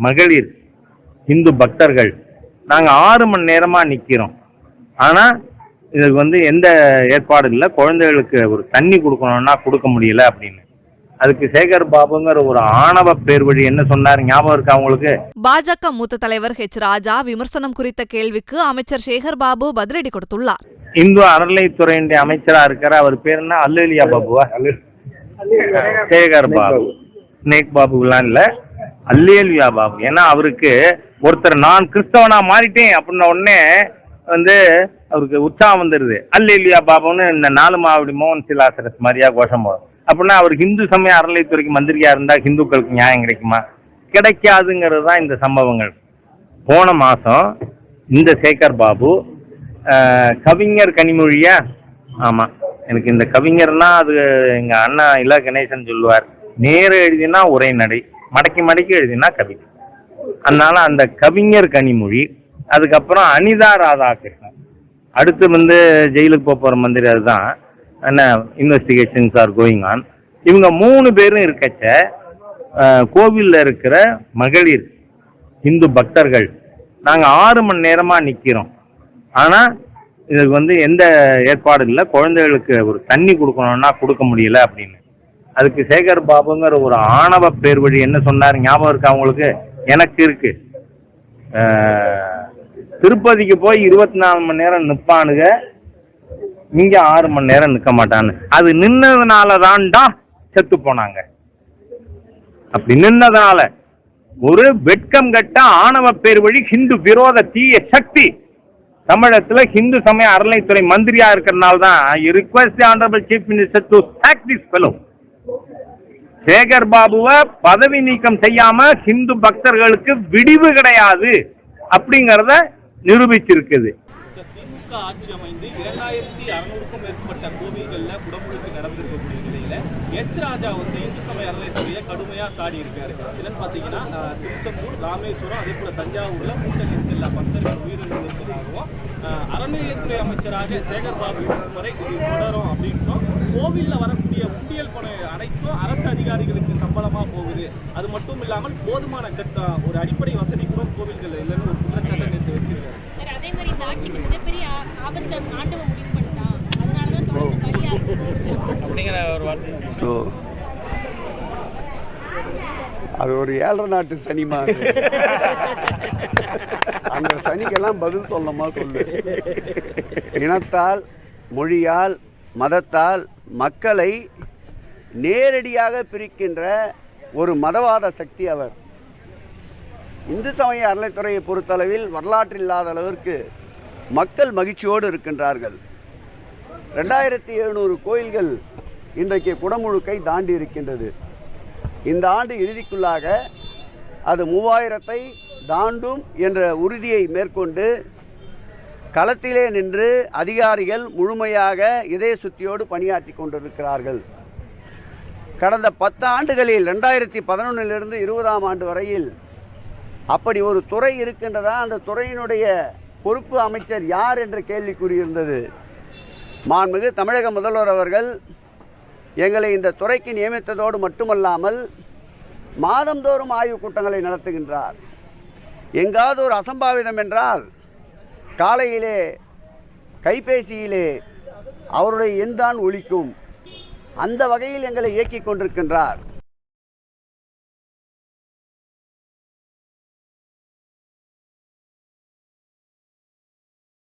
மகளிர் இந்து பக்தர்கள் நாங்க 6 மணி நேரமா நிக்கிறோம். ஆனா இதுக்கு எந்த ஏற்பாடு இல்லை. குழந்தைகளுக்கு ஒரு தண்ணி கொடுக்கணும்னா கொடுக்க முடியல அப்படின்னு. அதுக்கு சேகர் பாபுங்கிற ஒரு ஆணவ பேர் வழி என்ன சொன்னாரு ஞாபகம் இருக்கா உங்களுக்கு? பாஜக மூத்த தலைவர் ராஜா விமர்சனம் குறித்த கேள்விக்கு அமைச்சர் சேகர் பாபு பதிலடி கொடுத்துள்ளார். இந்து அறநிலைத்துறையினுடைய அமைச்சரா இருக்கிற அவர் பேர் என்ன? அல்லேலியா பாபுவா? சேகர் பாபு, ஸ்னேக் பாபுலாம் இல்ல, அல்லேலியா பாபு. ஏன்னா அவருக்கு ஒருத்தர் நான் கிறிஸ்தவனா மாறிட்டேன் அப்படின்ன உடனே அவருக்கு உற்சாகம் வந்துருது. அல்லேலியா பாபுன்னு இந்த 4 மாவடி மோகன் சிலாசரஸ் மாதிரியா கோஷம் போடும். அப்படின்னா அவர் ஹிந்து சமய அறநிலைத்துறைக்கு மந்திரியா இருந்தா ஹிந்துக்களுக்கு நியாயம் கிடைக்குமா? கிடைக்காதுங்கிறது தான் இந்த சம்பவங்கள். போன மாசம் இந்த சேகர் பாபு கவிஞர் கனிமொழியா, ஆமா, எனக்கு இந்த கவிஞர்னா அது எங்க அண்ணா இல கணேசன் சொல்லுவார், நேர எழுதினா உரைநடை, மடக்கி மடக்கி எழுதினா கவிதை. அதனால அந்த கவிஞர் கனிமொழி, அதுக்கப்புறம் அனிதா ராதாகிருஷ்ணன், அடுத்து ஜெயிலுக்கு போற மந்திரி, அதுதான் என்ன இன்வெஸ்டிகேஷன்ஸ் ஆர் கோயிங் ஆன். இவங்க 3 பேரும் இருக்கச்ச கோவில்ல இருக்கிற மகளிர் இந்து பக்தர்கள் நாங்க 6 மணி நேரமா நிக்கிறோம். ஆனா இதுக்கு எந்த ஏற்பாடு இல்லை. குழந்தைகளுக்கு ஒரு தண்ணி கொடுக்கணும்னா கொடுக்க முடியல அப்படின்னு. அதுக்கு சேகர் பாபுங்கிற ஒரு ஆணவ பேர் வழி என்ன சொன்னாரு ஞாபகம் இருக்கா உங்களுக்கு? எனக்கு இருக்கு. திருப்பதிக்கு போய் 24 மணி நேரம் நிப்பானுங்க, இங்க 6 மணி நேரம் நிக்க மாட்டான்னு. அது நின்னதுனாலதான்டா செத்து போனாங்க. அப்படி நின்னதுனால ஒரு வெட்கம் கட்ட ஆணவ பேர் வழி ஹிந்து விரோத தீய சக்தி தமிழகத்துல ஹிந்து சமய அறநிலைத்துறை மந்திரியா இருக்கிறதுனால்தான் request honourable chief minister to sack this fellow. Sekar பாபுவை பதவி நீக்கம் செய்யாம ஹிந்து பக்தர்களுக்கு விடிவு கிடையாது அப்படிங்கறத நிரூபிச்சிருக்குது. திமுக ஆட்சி அமைந்து 2600க்கும் மேற்பட்ட கோவில்கள்ல குடமுழுக்கு நடந்திருக்கக்கூடிய நிலையில ராஜா இந்து சமய அறநிலையத்துறையை கடுமையா சாடி இருக்காரு. என்னன்னு பாத்தீங்கன்னா திருச்செந்தூர், ராமேஸ்வரம், அதே போல தஞ்சாவூர்ல மூத்த நெரிசல்ல பக்தர்கள் உயிரிழந்திருப்பதாகவும் அறநிலையத்துறை அமைச்சராக சேகர் பாபு வரை இது தொடரும் அப்படின்னும், கோவில்ல வரக்கூடிய உண்டியல் பணம் அனைத்தும் அரசு அதிகாரிகளுக்கு சம்பளமா போகுது, அது மட்டும் இல்லாமல் போதுமான ஒரு அடிப்படை வசதி கூட கோவில்கள் இல்லைன்னு ஒரு குற்றச்சாட்டை நேற்று வச்சிருக்காரு. அதே மாதிரி இந்த ஆட்சிக்கு மிகப்பெரிய ஆபத்தை ஆண்டவ முடிவு பண்ணிட்டான், அதனாலதான் தொடர்ந்து பலியாகுது அப்படிங்கிற ஒரு வார்த்தை. அது ஒரு 7 நாட்டு சனிமா, அந்த சனிக்கெல்லாம் பதில் சொல்லமா சொல்லு. இனத்தால், மொழியால், மதத்தால் மக்களை நேரடியாக பிரிக்கின்ற ஒரு மதவாத சக்தி அவர். இந்து சமய அறநிலைத்துறையை பொறுத்தளவில் வரலாற்றில் இல்லாத அளவிற்கு மக்கள் மகிழ்ச்சியோடு இருக்கின்றார்கள். 2700 கோயில்கள் இன்றைக்கு குடமுழுக்கை தாண்டி இருக்கின்றது. இந்த ஆண்டு இறுதிக்குள்ளாக அது 3000ஐ தாண்டும் என்ற உறுதியை மேற்கொண்டு களத்திலே நின்று அதிகாரிகள் முழுமையாக இதய சுத்தியோடு பணியாற்றி கொண்டிருக்கிறார்கள். கடந்த 10 ஆண்டுகளில் 2011 20ஆம் ஆண்டு வரையில் அப்படி ஒரு துறை இருக்கின்றதா, அந்த துறையினுடைய பொறுப்பு அமைச்சர் யார் என்ற கேள்விக்குறி இருந்தது. மாண்புமிகு தமிழக முதல்வர் அவர்கள் எங்களை இந்த துறைக்கு நியமித்ததோடு மட்டுமல்லாமல் மாதந்தோறும் ஆய்வுக் கூட்டங்களை நடத்துகின்றார். எங்காவது ஒரு அசம்பாவிதம் என்றால் காலையிலே கைபேசியிலே அவருடைய எண் தான் ஒலிக்கும். அந்த வகையில் எங்களை இயக்கிக் கொண்டிருக்கின்றார்.